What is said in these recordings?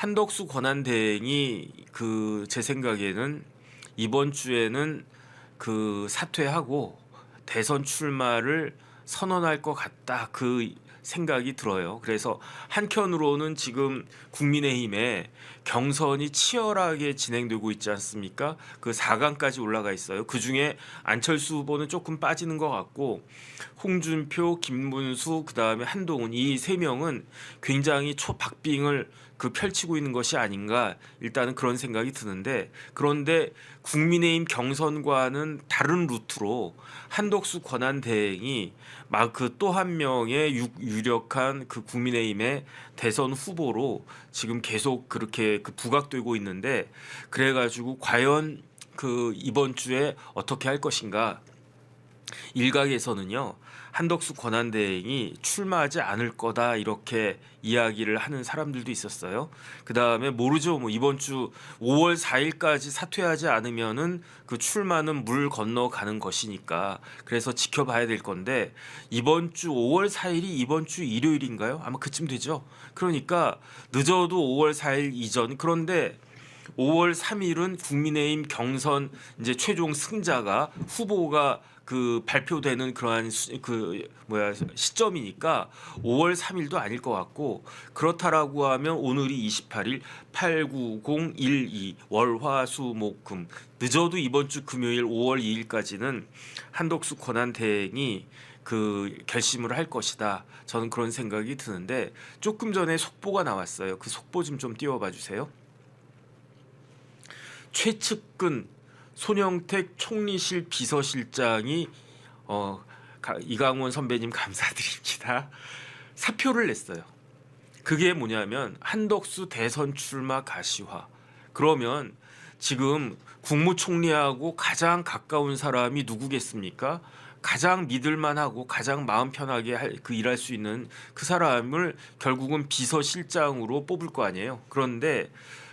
한덕수 권한대행이 제 생각에는 이번 주에는 사퇴하고 대선 출마를 선언할 것 같다, 생각이 들어요. 그래서 한켠으로는 지금 국민의힘에 경선이 치열하게 진행되고 있지 않습니까? 4강까지 올라가 있어요. 그중에 안철수 후보는 조금 빠지는 것 같고, 홍준표, 김문수, 그다음에 한동훈, 이 세 명은 굉장히 초박빙을 펼치고 있는 것이 아닌가, 일단은 그런 생각이 드는데, 그런데 국민의힘 경선과는 다른 루트로 한덕수 권한대행이 막 또 한 명의 유력한 국민의힘의 대선 후보로 지금 계속 그렇게 부각되고 있는데, 그래가지고 과연 이번 주에 어떻게 할 것인가. 일각에서는요, 한덕수 권한대행이 출마하지 않을 거다, 이렇게 이야기를 하는 사람들도 있었어요. 그 다음에 모르죠. 뭐 이번 주 5월 4일까지 사퇴하지 않으면은 출마는 물 건너가는 것이니까, 그래서 지켜봐야 될 건데, 이번 주 5월 4일이 이번 주 일요일인가요? 아마 그쯤 되죠. 그러니까 늦어도 5월 4일 이전. 그런데 5월 3일은 국민의힘 경선 이제 최종 승자가, 후보가 발표되는 그러한 시점이니까 5월 3일도 아닐 것 같고, 그렇다라고 하면 오늘이 28일, 8, 9, 0, 1, 2 월화수목금, 늦어도 이번 주 금요일 5월 2일까지는 한덕수 권한대행이 결심을 할 것이다. 저는 그런 생각이 드는데, 조금 전에 속보가 나왔어요. 그 속보 좀 띄워봐 주세요. 최측근 손영택 총리실 비서실장이 이강원 선배님 감사드립니다. 사표를 냈어요. 그게 뭐냐면 한덕수 대선 출마 가시화. 그러면 지금 국무총리하고 가장 가까운 사람이 누구겠습니까? 가장 믿을만하고 가장 마음 편하게 일할 수 있는 그 사람을 결국은 비서실장으로 뽑을 거 아니에요. 그런데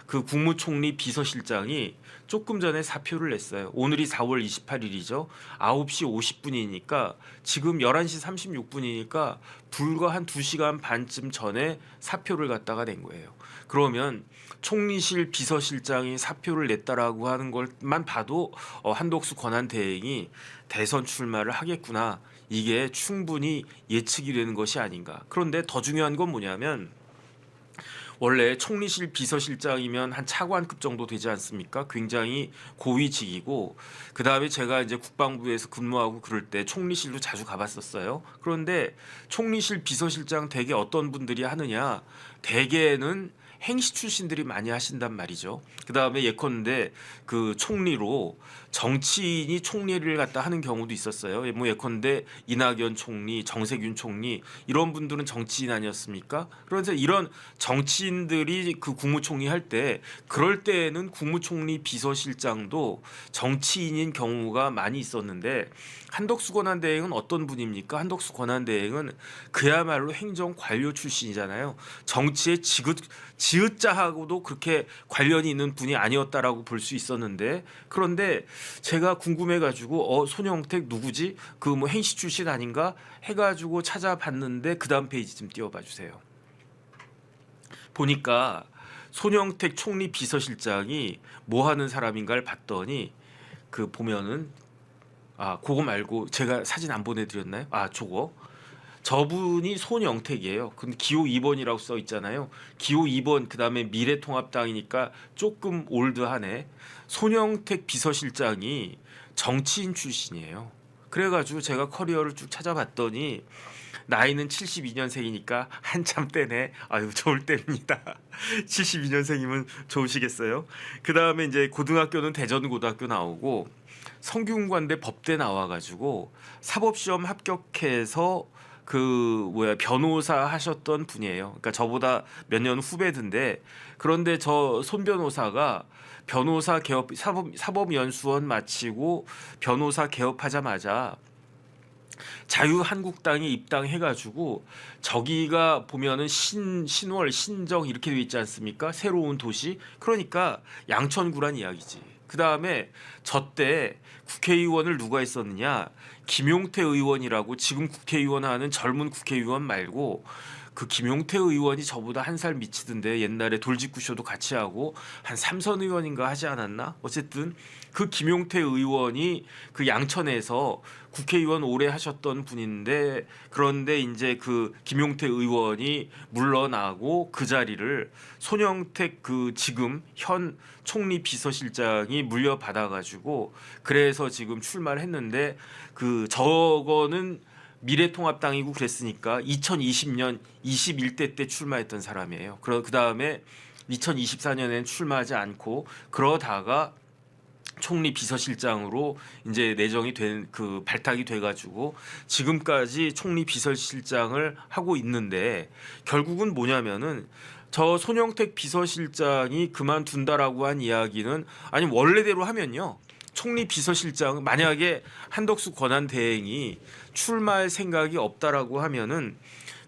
국무총리 비서실장이 조금 전에 사표를 냈어요. 오늘이 4월 28일이죠. 9시 50분이니까 지금 11시 36분이니까 불과 한 2시간 반쯤 전에 사표를 갖다가 낸 거예요. 그러면 총리실 비서실장이 사표를 냈다라고 하는 것만 봐도 한덕수 권한대행이 대선 출마를 하겠구나, 이게 충분히 예측이 되는 것이 아닌가. 그런데 더 중요한 건 뭐냐면, 원래 총리실 비서실장이면 한 차관급 정도 되지 않습니까? 굉장히 고위직이고, 그 다음에 제가 이제 국방부에서 근무하고 그럴 때 총리실도 자주 가봤었어요. 그런데 총리실 비서실장 대개 어떤 분들이 하느냐, 대개는 행시 출신들이 많이 하신단 말이죠. 그 다음에 예컨대 총리로 정치인이 총리를 갖다 하는 경우도 있었어요. 뭐 예컨대 이낙연 총리, 정세균 총리, 이런 분들은 정치인 아니었습니까? 그래서 이런 정치인들이 국무총리 할 때, 그럴 때에는 국무총리 비서실장도 정치인인 경우가 많이 있었는데, 한덕수 권한대행은 어떤 분입니까? 한덕수 권한대행은 그야말로 행정관료 출신이잖아요. 정치의 지읒자하고도 그렇게 관련이 있는 분이 아니었다라고 볼 수 있었는데, 그런데 제가 궁금해가지고 손영택 누구지? 뭐 행시 출신 아닌가? 해가지고 찾아봤는데, 그 다음 페이지 좀 띄워봐 주세요. 보니까 손영택 총리 비서실장이 뭐 하는 사람인가를 봤더니, 보면은 그거 말고 제가 사진 안 보내드렸나요? 저분이 손영택이에요. 근데 기호 2번이라고 써 있잖아요. 기호 2번, 그다음에 미래통합당이니까 조금 올드하네. 손영택 비서실장이 정치인 출신이에요. 그래가지고 제가 커리어를 쭉 찾아봤더니, 나이는 72년생이니까 한참 때네. 아유, 좋을 때입니다. 72년생이면 좋으시겠어요? 그 다음에 이제 고등학교는 대전고등학교 나오고, 성균관대 법대 나와가지고 사법시험 합격해서 변호사 하셨던 분이에요. 그러니까 저보다 몇 년 후배인데, 그런데 저 손 변호사가 변호사 개업, 사법연수원 마치고 변호사 개업하자마자 자유한국당에 입당해가지고, 저기가 보면은 신월, 신정 이렇게 돼 있지 않습니까? 새로운 도시. 그러니까 양천구란 이야기지. 그 다음에 저 때 국회의원을 누가 했었느냐, 김용태 의원이라고, 지금 국회의원 하는 젊은 국회의원 말고 그 김용태 의원이 저보다 한 살 미치던데 옛날에 돌직구쇼도 같이 하고 한 삼선 의원인가 하지 않았나? 어쨌든 그 김용태 의원이 그 양천에서 국회의원 오래 하셨던 분인데 그런데 이제 그 김용태 의원이 물러나고 그 자리를 손영택 그 지금 현 총리 비서실장이 물려받아 가지고 그래서 지금 출마를 했는데 그 저거는 미래통합당이고 그랬으니까 2020년 21대 때 출마했던 사람이에요. 그 다음에 2024년엔 출마하지 않고 그러다가 총리 비서실장으로 이제 내정이 된 그 발탁이 돼가지고 지금까지 총리 비서실장을 하고 있는데 결국은 뭐냐면은 저 손영택 비서실장이 그만둔다라고 한 이야기는 아니 원래대로 하면요. 총리 비서실장 만약에 한덕수 권한대행이 출마할 생각이 없다라고 하면은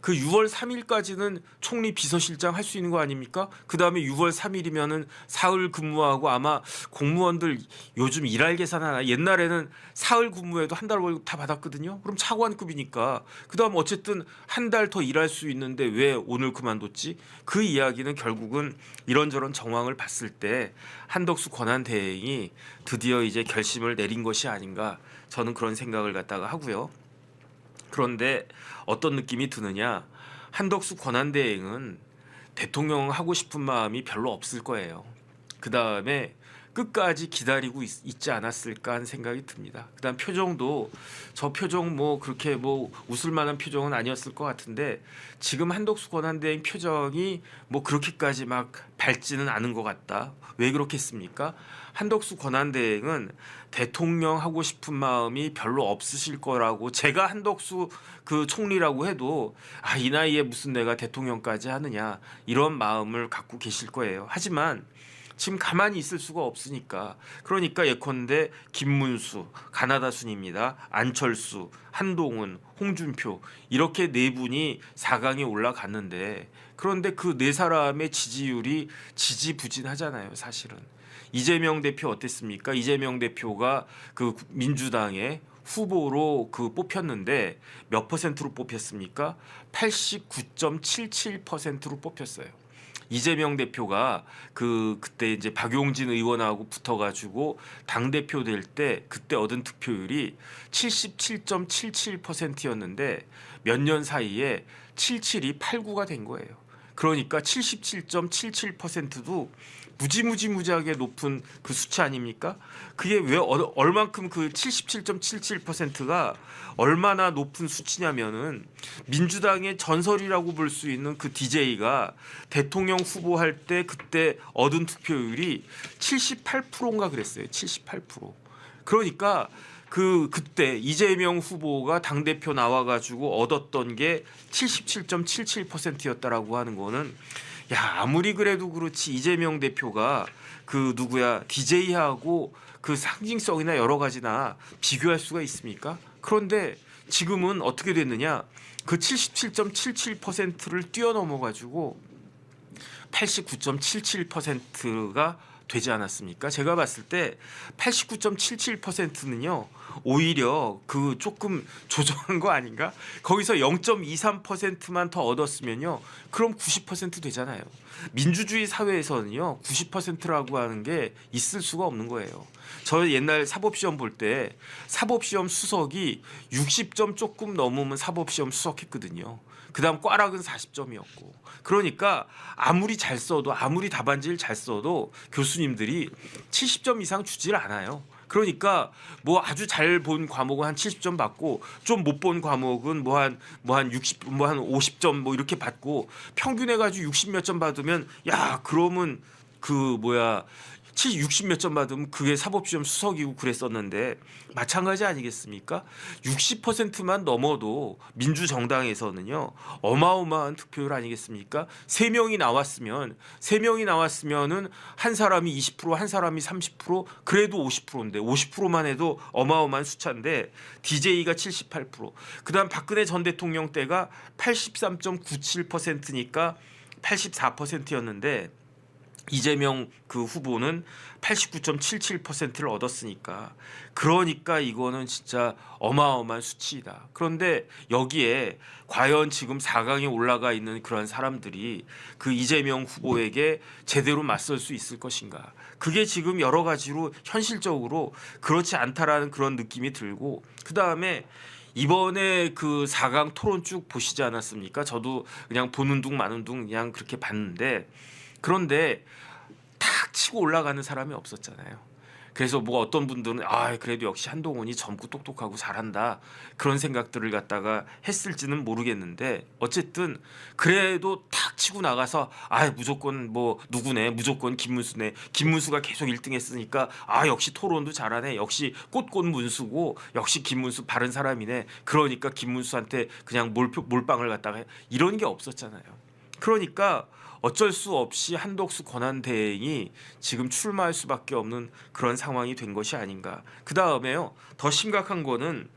그 6월 3일까지는 총리 비서실장 할 수 있는 거 아닙니까? 그 다음에 6월 3일이면은 사흘 근무하고 아마 공무원들 요즘 일할 계산하나 옛날에는 사흘 근무해도 한 달 월급 다 받았거든요. 그럼 차관급이니까 그 다음 어쨌든 한 달 더 일할 수 있는데 왜 오늘 그만뒀지? 그 이야기는 결국은 이런저런 정황을 봤을 때 한덕수 권한대행이 드디어 이제 결심을 내린 것이 아닌가 저는 그런 생각을 갖다가 하고요. 그런데 어떤 느낌이 드느냐? 한덕수 권한대행은 대통령 하고 싶은 마음이 별로 없을 거예요. 그 다음에 끝까지 기다리고 있지 않았을까 하는 생각이 듭니다. 그다음 표정도 저 표정 뭐 그렇게 뭐 웃을 만한 표정은 아니었을 것 같은데 지금 한덕수 권한대행 표정이 뭐 그렇게까지 막 밝지는 않은 것 같다. 왜 그렇겠습니까? 한덕수 권한대행은 대통령 하고 싶은 마음이 별로 없으실 거라고 제가 한덕수 그 총리라고 해도 이 나이에 무슨 내가 대통령까지 하느냐 이런 마음을 갖고 계실 거예요. 하지만 지금 가만히 있을 수가 없으니까 그러니까 예컨대 김문수, 가나다 순입니다. 안철수, 한동훈, 홍준표 이렇게 네 분이 4강에 올라갔는데 그런데 그 네 사람의 지지율이 지지부진하잖아요. 사실은. 이재명 대표 어땠습니까? 이재명 대표가 그 민주당의 후보로 그 뽑혔는데 몇 퍼센트로 뽑혔습니까? 89.77%로 뽑혔어요. 이재명 대표가 그때 이제 박용진 의원하고 붙어가지고 당 대표 될 때 그때 얻은 득표율이 77.77%였는데 몇 년 사이에 77이 89가 된 거예요. 그러니까 77.77%도 무지하게 높은 그 수치 아닙니까? 그게 왜 얼만큼 그 77.77%가 얼마나 높은 수치냐면은 민주당의 전설이라고 볼 수 있는 그 DJ가 대통령 후보 할 때 그때 얻은 득표율이 78%인가 그랬어요. 78%. 그러니까 그때 이재명 후보가 당 대표 나와 가지고 얻었던 게 77.77%였다라고 하는 거는 아무리 그래도 그렇지 이재명 대표가 그 누구야 DJ하고 그 상징성이나 여러 가지나 비교할 수가 있습니까? 그런데 지금은 어떻게 됐느냐? 그 77.77%를 뛰어넘어 가지고 89.77%가 되지 않았습니까? 제가 봤을 때 89.77%는요. 오히려 그 조금 조정한 거 아닌가? 거기서 0.23%만 더 얻었으면요. 그럼 90% 되잖아요. 민주주의 사회에서는요. 90%라고 하는 게 있을 수가 없는 거예요. 저 옛날 사법시험 볼 때 사법시험 수석이 60점 조금 넘으면 사법시험 수석했거든요. 그다음 꽈락은 40점이었고 그러니까 아무리 잘 써도 아무리 답안지를 잘 써도 교수님들이 70점 이상 주질 않아요. 그러니까 뭐 아주 잘 본 과목은 한 70점 받고 좀 못 본 과목은 뭐 한 60, 뭐 한 50점 뭐 이렇게 받고 평균해 가지고 60 몇 점 받으면 그러면 그 뭐야 60 몇 점 받으면 그게 사법시험 수석이고 그랬었는데 마찬가지 아니겠습니까? 60%만 넘어도 민주정당에서는요 어마어마한 득표율 아니겠습니까? 3명이 나왔으면은 한 사람이 20% 한 사람이 30% 그래도 50%인데 50%만 해도 어마어마한 숫자인데 DJ가 78% 그다음 박근혜 전 대통령 때가 83.97%니까 84%였는데 이재명 그 후보는 89.77%를 얻었으니까 그러니까 이거는 진짜 어마어마한 수치이다. 그런데 여기에 과연 지금 4강에 올라가 있는 그런 사람들이 그 이재명 후보에게 제대로 맞설 수 있을 것인가? 그게 지금 여러 가지로 현실적으로 그렇지 않다라는 그런 느낌이 들고 그다음에 이번에 그 4강 토론 쭉 보시지 않았습니까? 저도 그냥 보는 둥 마는 둥 그냥 그렇게 봤는데 그런데 탁 치고 올라가는 사람이 없었잖아요. 그래서 뭐 어떤 분들은 아 그래도 역시 한동훈이 젊고 똑똑하고 잘한다 그런 생각들을 갖다가 했을지는 모르겠는데 어쨌든 그래도 탁 치고 나가서 아 무조건 뭐 누구네 무조건 김문수네 김문수가 계속 1등 했으니까 아 역시 토론도 잘하네 역시 꽃꽃 문수고 역시 김문수 바른 사람이네 그러니까 김문수한테 그냥 몰빵을 갖다가 이런 게 없었잖아요. 그러니까 어쩔 수 없이 한덕수 권한대행이 지금 출마할 수밖에 없는 그런 상황이 된 것이 아닌가. 그 다음에요. 더 심각한 거는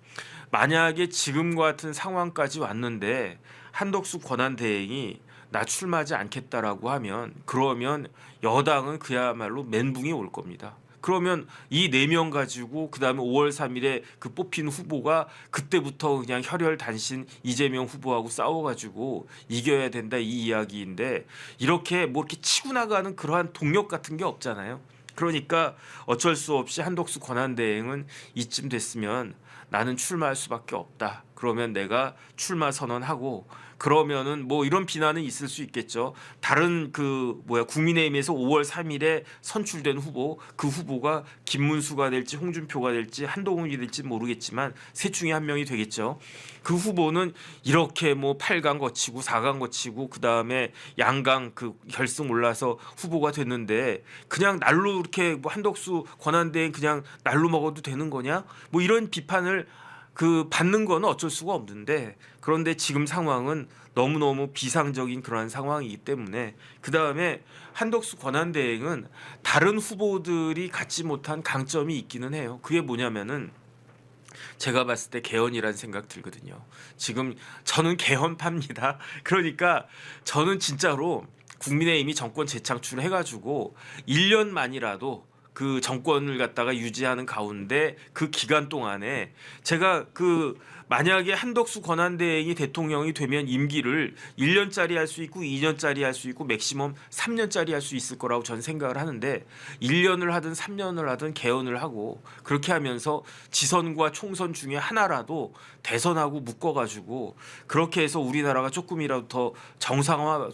만약에 지금과 같은 상황까지 왔는데 한덕수 권한대행이 나 출마하지 않겠다라고 하면 그러면 여당은 그야말로 멘붕이 올 겁니다. 그러면 이 4명 가지고 그다음에 5월 3일에 그 뽑힌 후보가 그때부터 그냥 혈혈단신 이재명 후보하고 싸워가지고 이겨야 된다 이 이야기인데 이렇게 뭐 이렇게 치고 나가는 그러한 동력 같은 게 없잖아요. 그러니까 어쩔 수 없이 한덕수 권한대행은 이쯤 됐으면 나는 출마할 수밖에 없다. 그러면 내가 출마 선언하고 그러면은 뭐 이런 비난은 있을 수 있겠죠. 다른 그 뭐야 국민의힘에서 5월 3일에 선출된 후보 그 후보가 김문수가 될지 홍준표가 될지 한동훈이 될지 모르겠지만 셋 중에 한 명이 되겠죠. 그 후보는 이렇게 뭐 8강 거치고 4강 거치고 그다음에 양강 그 결승 올라서 후보가 됐는데 그냥 날로 이렇게 뭐 한덕수 권한대행 그냥 날로 먹어도 되는 거냐? 뭐 이런 비판을 그 받는 거는 어쩔 수가 없는데 그런데 지금 상황은 너무너무 비상적인 그러한 상황이기 때문에 그다음에 한덕수 권한대행은 다른 후보들이 갖지 못한 강점이 있기는 해요. 그게 뭐냐면은 제가 봤을 때 개헌이라는 생각 들거든요. 지금 저는 개헌파입니다. 그러니까 저는 진짜로 국민의힘이 정권 재창출해가지고 1년만이라도 그 정권을 갖다가 유지하는 가운데 그 기간 동안에 제가 그 만약에 한덕수 권한대행이 대통령이 되면 임기를 1년짜리 할 수 있고 2년짜리 할 수 있고 맥시멈 3년짜리 할 수 있을 거라고 저는 생각을 하는데 1년을 하든 3년을 하든 개헌을 하고 그렇게 하면서 지선과 총선 중에 하나라도 대선하고 묶어가지고 그렇게 해서 우리나라가 조금이라도 더 정상화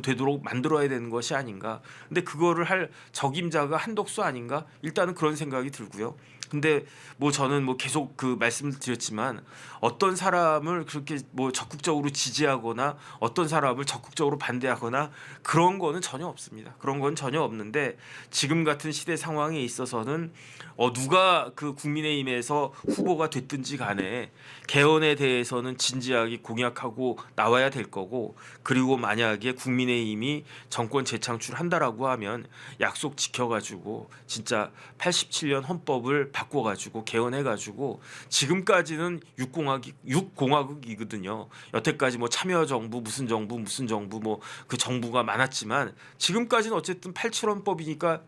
되도록 만들어야 되는 것이 아닌가. 근데 그거를 할 적임자가 한덕수 아닌가? 일단은 그런 생각이 들고요. 근데 뭐 저는 뭐 계속 그 말씀을 드렸지만 어떤 사람을 그렇게 뭐 적극적으로 지지하거나 어떤 사람을 적극적으로 반대하거나 그런 거는 전혀 없습니다. 그런 건 전혀 없는데 지금 같은 시대 상황에 있어서는 누가 그 국민의힘에서 후보가 됐든지 간에 개헌에 대해서는 진지하게 공약하고 나와야 될 거고 그리고 만약에 국민의힘이 정권 재창출한다라고 하면 약속 지켜가지고 진짜 87년 헌법을 바꿔가지고 개헌해가지고 지금까지는 육공화국이거든요. 여태까지 뭐 참여정부 무슨 정부 뭐 그 정부가 많았지만 지금까지는 어쨌든 87헌법이니까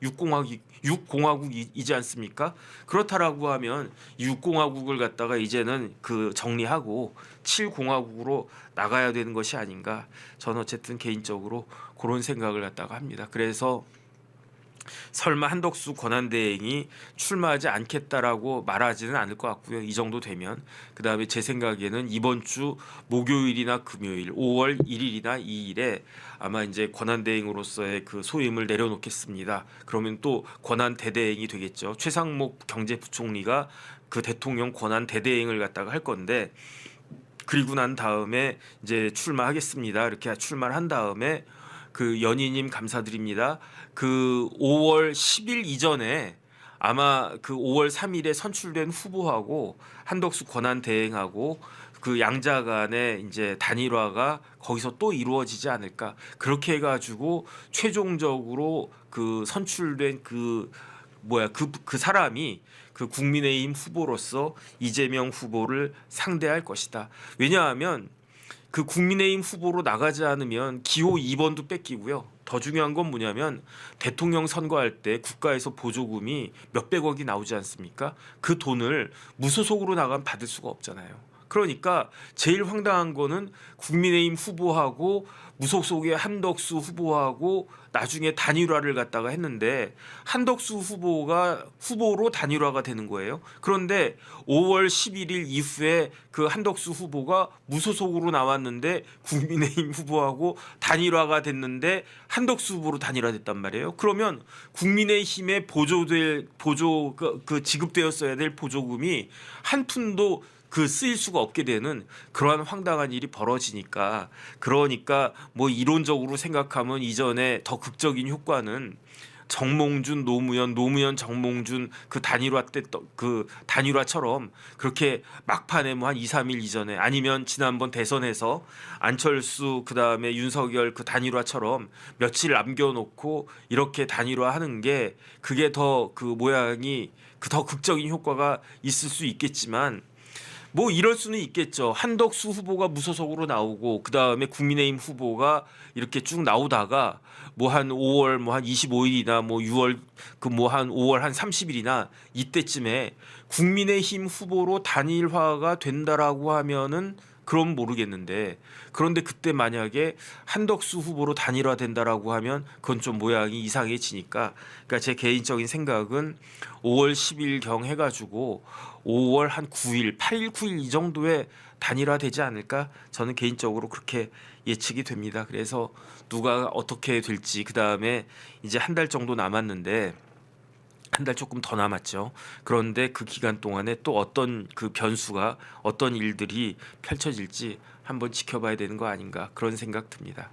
육공화국이지 않습니까? 그렇다라고 하면 육공화국을 갖다가 이제는 그 정리하고 7공화국으로 나가야 되는 것이 아닌가. 저는 어쨌든 개인적으로 그런 생각을 갖다가 합니다. 그래서 설마 한덕수 권한대행이 출마하지 않겠다라고 말하지는 않을 것 같고요. 이 정도 되면 그다음에 제 생각에는 이번 주 목요일이나 금요일 5월 1일이나 2일에 아마 이제 권한대행으로서의 그 소임을 내려놓겠습니다. 그러면 또 권한대대행이 되겠죠. 최상목 경제부총리가 그 대통령 권한대대행을 갖다가 할 건데 그리고 난 다음에 이제 출마하겠습니다. 이렇게 출마를 한 다음에 그 연희님 감사드립니다. 그 5월 10일 이전에 아마 그 5월 3일에 선출된 후보하고 한덕수 권한대행하고 그 양자 간의 이제 단일화가 거기서 또 이루어지지 않을까. 그렇게 해가지고 최종적으로 그 선출된 그 사람이 그 국민의힘 후보로서 이재명 후보를 상대할 것이다. 왜냐하면 그 국민의힘 후보로 나가지 않으면 기호 2번도 뺏기고요. 더 중요한 건 뭐냐면 대통령 선거할 때 국가에서 보조금이 몇백억이 나오지 않습니까? 그 돈을 무소속으로 나가면 받을 수가 없잖아요. 그러니까 제일 황당한 거는 국민의힘 후보하고 무소속의 한덕수 후보하고 나중에 단일화를 갖다가 했는데 한덕수 후보가 후보로 단일화가 되는 거예요. 그런데 5월 11일 이후에 그 한덕수 후보가 무소속으로 나왔는데 국민의힘 후보하고 단일화가 됐는데 한덕수 후보로 단일화됐단 말이에요. 그러면 국민의힘에 그 지급되었어야 될 보조금이 한 푼도 그 쓰일 수가 없게 되는 그러한 황당한 일이 벌어지니까, 그러니까 뭐 이론적으로 생각하면 이전에 더 극적인 효과는 정몽준 노무현 정몽준 그 단일화 때 그 단일화처럼 그렇게 막판에 뭐 한 2, 3일 이전에 아니면 지난번 대선에서 안철수 그다음에 윤석열 그 단일화처럼 며칠 남겨놓고 이렇게 단일화하는 게 그게 더 그 모양이 그 더 극적인 효과가 있을 수 있겠지만, 뭐 이럴 수는 있겠죠. 한덕수 후보가 무소속으로 나오고 그 다음에 국민의힘 후보가 이렇게 쭉 나오다가 뭐 한 5월 뭐 한 25일이나 뭐 6월 그 뭐 한 5월 한 30일이나 이때쯤에 국민의힘 후보로 단일화가 된다라고 하면은 그럼 모르겠는데, 그런데 그때 만약에 한덕수 후보로 단일화된다라고 하면 그건 좀 모양이 이상해지니까, 그러니까 제 개인적인 생각은 5월 10일 경 해가지고 5월 한 9일, 8일, 9일 이 정도에 단일화되지 않을까? 저는 개인적으로 그렇게 예측이 됩니다. 그래서 누가 어떻게 될지, 그 다음에 이제 한 달 정도 남았는데, 한 달 조금 더 남았죠. 그런데 그 기간 동안에 또 어떤 그 변수가, 어떤 일들이 펼쳐질지 한번 지켜봐야 되는 거 아닌가, 그런 생각 듭니다.